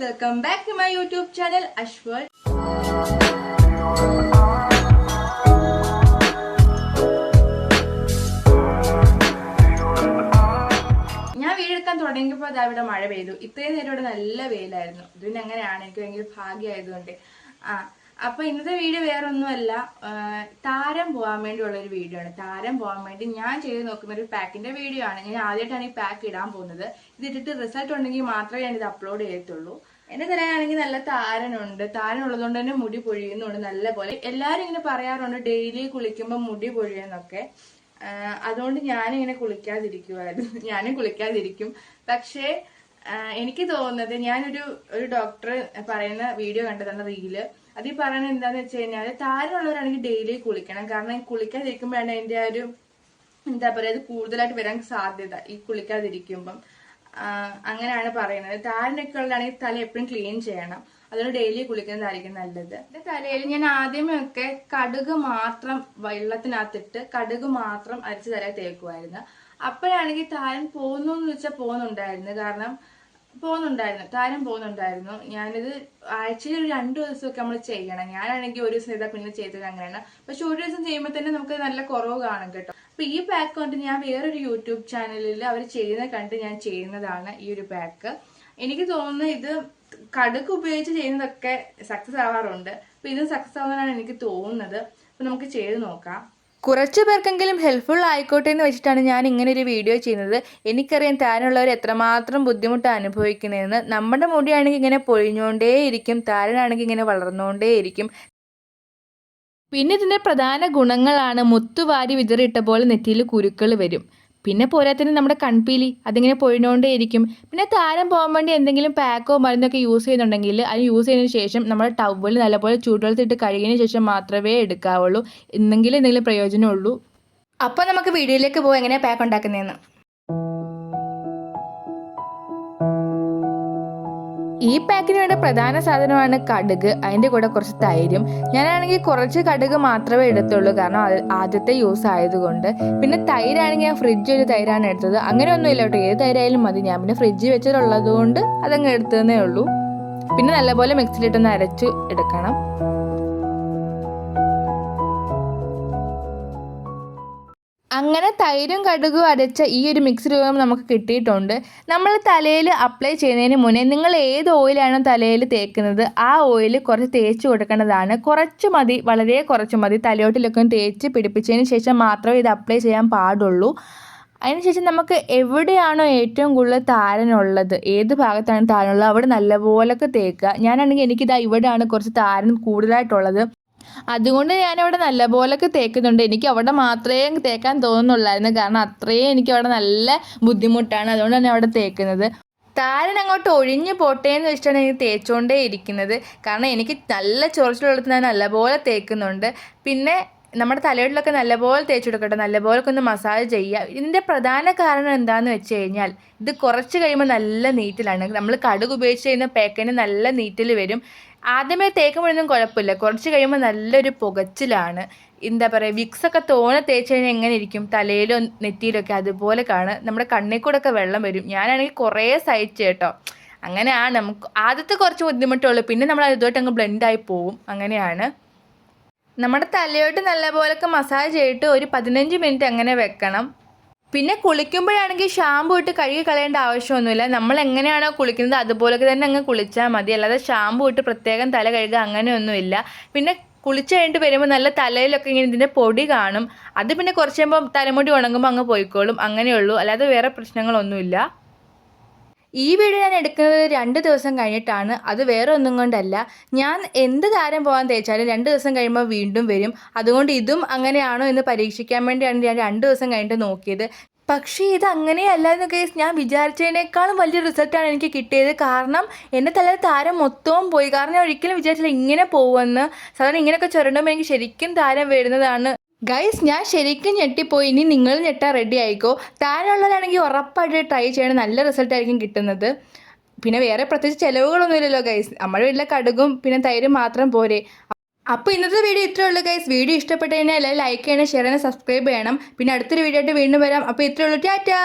welcome back to my YouTube channel Ashwal. ഞാൻ video എടുക്കാൻ തുടങ്ങിയപ്പോൾ അതാ ഇവിടെ മഴ പെയ്തു. ഇത്രയും നേരം ഇവിടെ നല്ല വെയിലായിരുന്നു. ഇതിന് അങ്ങനെയാണ്, എനിക്ക് ഭയങ്കര ഭാഗ്യമായതുകൊണ്ട്. അപ്പൊ ഇന്നത്തെ വീഡിയോ വേറെ ഒന്നുമല്ല, താരം പോകാൻ വേണ്ടിയുള്ള ഒരു വീഡിയോ ആണ്. താരം പോകാൻ വേണ്ടി ഞാൻ ചെയ്ത് നോക്കുന്ന ഒരു പാക്കിന്റെ വീഡിയോ ആണ്. ഞാൻ ആദ്യമായിട്ടാണ് ഈ പാക്ക് ഇടാൻ പോകുന്നത്. ഇത് ഇട്ടിട്ട് റിസൾട്ട് ഉണ്ടെങ്കിൽ മാത്രമേ ഞാൻ ഇത് അപ്ലോഡ് ചെയ്യത്തുള്ളൂ. എന്റെ തലയാണെങ്കിൽ നല്ല താരനുണ്ട്. താരൻ ഉള്ളതുകൊണ്ട് തന്നെ മുടി പൊഴിയുന്നുണ്ട് നല്ല പോലെ. എല്ലാരും ഇങ്ങനെ പറയാറുണ്ട് ഡെയിലി കുളിക്കുമ്പോൾ മുടി പൊഴിയെന്നൊക്കെ. അതുകൊണ്ട് ഞാനിങ്ങനെ കുളിക്കാതിരിക്കുമായിരുന്നു. ഞാനും കുളിക്കാതിരിക്കും. പക്ഷേ എനിക്ക് തോന്നുന്നത്, ഞാനൊരു ഡോക്ടർ പറയുന്ന വീഡിയോ കണ്ടതാണ്, റീല്. അത് ഈ പറയുന്നത് എന്താന്ന് വെച്ച് കഴിഞ്ഞാല് താരനുള്ളവരാണെങ്കിൽ ഡെയിലി കുളിക്കണം. കാരണം കുളിക്കാതിരിക്കുമ്പോഴാണ് അതിന്റെ ആ ഒരു എന്താ പറയാ, അത് കൂടുതലായിട്ട് വരാൻ സാധ്യത ഈ കുളിക്കാതിരിക്കുമ്പം. അങ്ങനെയാണ് പറയുന്നത്. താരനൊക്കെ ഉള്ളതാണെങ്കിൽ തല എപ്പോഴും ക്ലീൻ ചെയ്യണം. അതുകൊണ്ട് ഡെയിലി കുളിക്കുന്നതായിരിക്കും നല്ലത്. എന്റെ തലയിൽ ഞാൻ ആദ്യമേ ഒക്കെ കടുക് മാത്രം വെള്ളത്തിനകത്തിട്ട് കടുക് മാത്രം അരച്ച് തല തേക്കുമായിരുന്നു. അപ്പോഴാണെങ്കിൽ താരൻ പോകുന്നു എന്ന് വെച്ചാൽ പോകുന്നുണ്ടായിരുന്നു. താരം പോകുന്നുണ്ടായിരുന്നു. ഞാനിത് ആഴ്ചയിൽ ഒരു 2 ദിവസമൊക്കെ നമ്മൾ ചെയ്യണം. ഞാനാണെങ്കിൽ ഒരു ദിവസം ചെയ്താൽ പിന്നെ ചെയ്തത് അങ്ങനെയാണ്. പക്ഷെ ഒരു ദിവസം ചെയ്യുമ്പോൾ തന്നെ നമുക്ക് നല്ല കുറവ് കാണും കേട്ടോ. അപ്പൊ ഈ പാക്ക് കൊണ്ട് ഞാൻ വേറൊരു യൂട്യൂബ് ചാനലിൽ അവർ ചെയ്യുന്നത് കണ്ട് ഞാൻ ചെയ്യുന്നതാണ് ഈ ഒരു പാക്ക്. എനിക്ക് തോന്നുന്നു ഇത് കടുക് ഉപയോഗിച്ച് ചെയ്യുന്നതൊക്കെ സക്സസ് ആവാറുണ്ട്. അപ്പൊ ഇത് സക്സസ് ആവുന്നതാണ് എനിക്ക് തോന്നുന്നത്. അപ്പൊ നമുക്ക് ചെയ്ത് നോക്കാം. കുറച്ച് പേർക്കെങ്കിലും ഹെൽപ്ഫുൾ ആയിക്കോട്ടെ എന്ന് വെച്ചിട്ടാണ് ഞാൻ ഇങ്ങനെ ഒരു വീഡിയോ ചെയ്യുന്നത്. എനിക്കറിയാം താരനുള്ളവർ എത്രമാത്രം ബുദ്ധിമുട്ട് അനുഭവിക്കുന്നതെന്ന്. നമ്മുടെ മുടിയാണെങ്കിൽ ഇങ്ങനെ പൊഴിഞ്ഞുകൊണ്ടേയിരിക്കും, താരനാണെങ്കിൽ ഇങ്ങനെ വളർന്നുകൊണ്ടേയിരിക്കും. പിന്നെ ഇതിൻ്റെ പ്രധാന ഗുണങ്ങളാണ് മുത്തുവാരി വിതറിയിട്ട പോലെ നെറ്റിയിൽ കുരുക്കൾ വരും. പിന്നെ പോരാത്തിന് നമ്മുടെ കൺപീലി അതിങ്ങനെ പൊഴിഞ്ഞുകൊണ്ടേയിരിക്കും. പിന്നെ താരം പോകാൻ വേണ്ടി എന്തെങ്കിലും പാക്കോ മരുന്നൊക്കെ യൂസ് ചെയ്യുന്നുണ്ടെങ്കിൽ അത് യൂസ് ചെയ്തതിന് ശേഷം നമ്മുടെ ടവൽ നല്ലപോലെ ചൂടുവെള്ളത്തിട്ട് കഴുകിയതിന് ശേഷം മാത്രമേ എടുക്കാവുള്ളൂ. എന്തെങ്കിലും പ്രയോജനമുള്ളൂ. അപ്പോൾ നമുക്ക് വീഡിയോയിലേക്ക് പോകാം എങ്ങനെയാണ് പാക്ക് ഉണ്ടാക്കുന്നതെന്ന്. ഈ പാക്കിന് വേണ്ട പ്രധാന സാധനമാണ് കടുക്. അതിൻ്റെ കൂടെ കുറച്ച് തൈരും. ഞാനാണെങ്കിൽ കുറച്ച് കടുക് മാത്രമേ എടുത്തുള്ളൂ, കാരണം ആദ്യത്തെ യൂസ് ആയതുകൊണ്ട്. പിന്നെ തൈരാണെങ്കിൽ ഞാൻ ഫ്രിഡ്ജ് ഒരു തൈരാണ് എടുത്തത്. അങ്ങനെ ഒന്നുമില്ല കേട്ടോ, ഏത് തൈരായാലും മതി. ഞാൻ പിന്നെ ഫ്രിഡ്ജ് വെച്ചിട്ടുള്ളത് കൊണ്ട് അതങ്ങ് എടുത്തതേ ഉള്ളൂ. പിന്നെ നല്ലപോലെ മിക്സിയിലിട്ടൊന്ന് അരച്ച് എടുക്കണം. അങ്ങനെ തൈരും കടുകും അരച്ച ഈ ഒരു മിക്സ് രൂപം നമുക്ക് കിട്ടിയിട്ടുണ്ട്. നമ്മൾ തലയിൽ അപ്ലൈ ചെയ്യുന്നതിന് മുന്നേ നിങ്ങൾ ഏത് ഓയിലാണോ തലയിൽ തേക്കുന്നത് ആ ഓയിൽ കുറച്ച് തേച്ച് കൊടുക്കേണ്ടതാണ്. കുറച്ച് മതി, വളരെ കുറച്ച് മതി. തലയോട്ടിലൊക്കെ തേച്ച് പിടിപ്പിച്ചതിന് ശേഷം മാത്രമേ ഇത് അപ്ലൈ ചെയ്യാൻ പാടുള്ളൂ. അതിനുശേഷം നമുക്ക് എവിടെയാണോ ഏറ്റവും കൂടുതൽ താരനുള്ളത്, ഏത് ഭാഗത്താണ് താരനുള്ളത് അവിടെ നല്ലപോലൊക്കെ തേക്കുക. ഞാനാണെങ്കിൽ എനിക്കിതാ ഇവിടെയാണ് കുറച്ച് താരൻ കൂടുതലായിട്ടുള്ളത്. അതുകൊണ്ട് ഞാനവിടെ നല്ലപോലൊക്കെ തേക്കുന്നുണ്ട്. എനിക്ക് അവിടെ മാത്രമേ തേക്കാൻ തോന്നുന്നുള്ളായിരുന്നു, കാരണം അത്രയും എനിക്ക് അവിടെ നല്ല ബുദ്ധിമുട്ടാണ്. അതുകൊണ്ടാണ് ഞാൻ അവിടെ തേക്കുന്നത്. താരൻ അങ്ങോട്ട് ഒഴിഞ്ഞു പോട്ടെ എന്ന് വെച്ചിട്ടാണ് എനിക്ക് തേച്ചുകൊണ്ടേ ഇരിക്കുന്നത്. കാരണം എനിക്ക് നല്ല ചൊറിച്ചിലുള്ളത് ഞാൻ നല്ലപോലെ തേക്കുന്നുണ്ട്. പിന്നെ നമ്മുടെ തലയോട്ടിലൊക്കെ നല്ലപോലെ തേച്ച് കൊടുക്കട്ടെ, നല്ലപോലെ ഒന്ന് മസാജ് ചെയ്യുക. ഇതിൻ്റെ പ്രധാന കാരണം എന്താണെന്ന് വെച്ച് കഴിഞ്ഞാൽ ഇത് കുറച്ച് കഴിയുമ്പോൾ നല്ല നീറ്റിലാണ്. നമ്മൾ കടുക് ഉപയോഗിച്ച് ചെയ്യുന്ന പാക്കിന് നല്ല നീറ്റിൽ വരും. ആദ്യമേ തേക്കുമ്പോഴൊന്നും കുഴപ്പമില്ല, കുറച്ച് കഴിയുമ്പോൾ നല്ലൊരു പുകച്ചിലാണ്. എന്താ പറയുക, വിക്സൊക്കെ തോനെ തേച്ച് കഴിഞ്ഞാൽ എങ്ങനെ ഇരിക്കും തലയിലോ നെറ്റിയിലൊക്കെ, അതുപോലെ നമ്മുടെ കണ്ണിൽ കൂടെ ഒക്കെ വെള്ളം വരും. ഞാനാണെങ്കിൽ കുറേ സഹിച്ചു കേട്ടോ. അങ്ങനെയാണ്, നമുക്ക് ആദ്യത്തെ കുറച്ച് ബുദ്ധിമുട്ടുള്ളൂ, പിന്നെ നമ്മൾ അതുമായിട്ട് അങ്ങ് ബ്ലെൻഡായി പോവും. അങ്ങനെയാണ്. നമ്മുടെ തലയോട്ട് നല്ലപോലൊക്കെ മസാജ് ചെയ്തിട്ട് ഒരു 15 മിനിറ്റ് അങ്ങനെ വെക്കണം. പിന്നെ കുളിക്കുമ്പോഴാണെങ്കിൽ ഷാമ്പു ഇട്ട് കഴുകി കളയേണ്ട ആവശ്യമൊന്നുമില്ല. നമ്മൾ എങ്ങനെയാണോ കുളിക്കുന്നത് അതുപോലൊക്കെ തന്നെ അങ്ങ് കുളിച്ചാൽ മതി. അല്ലാതെ ഷാമ്പു ഇട്ട് പ്രത്യേകം തല കഴുകുക അങ്ങനെയൊന്നുമില്ല. പിന്നെ കുളിച്ച് കഴിഞ്ഞിട്ട് വരുമ്പോൾ നല്ല തലയിലൊക്കെ ഇങ്ങനെ ഇതിൻ്റെ പൊടി കാണും. അത് പിന്നെ കുറച്ച് കഴിയുമ്പോൾ തലമുടി ഉണങ്ങുമ്പോൾ അങ്ങ് പോയിക്കോളും. അങ്ങനെയുള്ളൂ, അല്ലാതെ വേറെ പ്രശ്നങ്ങളൊന്നുമില്ല. ഈ വീഡിയോ ഞാൻ എടുക്കുന്നത് 2 ദിവസം കഴിഞ്ഞിട്ടാണ്. അത് വേറെ ഒന്നും കൊണ്ടല്ല, ഞാൻ എന്ത് താരം പോകാൻ തേച്ചാലും 2 ദിവസം കഴിയുമ്പോൾ വീണ്ടും വരും. അതുകൊണ്ട് ഇതും അങ്ങനെയാണോ എന്ന് പരീക്ഷിക്കാൻ വേണ്ടിയാണ് ഞാൻ 2 ദിവസം കഴിഞ്ഞിട്ട് നോക്കിയത്. പക്ഷേ ഇത് അങ്ങനെയല്ലായിരുന്നു കേസ്. ഞാൻ വിചാരിച്ചതിനേക്കാളും വലിയ റിസൾട്ടാണ് എനിക്ക് കിട്ടിയത്. കാരണം എൻ്റെ തലയിൽ താരം മൊത്തവും പോയി. കാരണം ഞാൻ ഒരിക്കലും വിചാരിച്ചില്ല ഇങ്ങനെ പോകുമെന്ന്. സാധാരണ ഇങ്ങനെയൊക്കെ ചുരണ്ടുമ്പോൾ എനിക്ക് ശരിക്കും താരം വരുന്നതാണ്. ഗൈസ്, ഞാൻ ശരിക്കും ഞെട്ടിപ്പോയി. ഇനി നിങ്ങൾ ഞെട്ടാൻ റെഡി ആയിക്കോ. താരമുള്ളവരാണെങ്കിൽ ഉറപ്പായിട്ട് ട്രൈ ചെയ്യണം, നല്ല റിസൾട്ട് ആയിരിക്കും കിട്ടുന്നത്. പിന്നെ വേറെ പ്രത്യേകിച്ച് ചിലവുകളൊന്നുമില്ലല്ലോ ഗൈസ്. നമ്മുടെ വീട്ടിലെ കടുകും പിന്നെ തൈരും മാത്രം പോരെ. അപ്പോൾ ഇന്നത്തെ വീഡിയോ ഇത്രയേ ഉള്ളൂ ഗൈസ്. വീഡിയോ ഇഷ്ടപ്പെട്ട് കഴിഞ്ഞാൽ എല്ലാവരും ലൈക്ക് ചെയ്യണം, ഷെയർ ചെയ്യണം, സബ്സ്ക്രൈബ് ചെയ്യണം. പിന്നെ അടുത്തൊരു വീഡിയോ ആയിട്ട് വീണ്ടും വരാം. അപ്പോൾ ഇത്രയേ ഉള്ളൂ. ടാറ്റാ.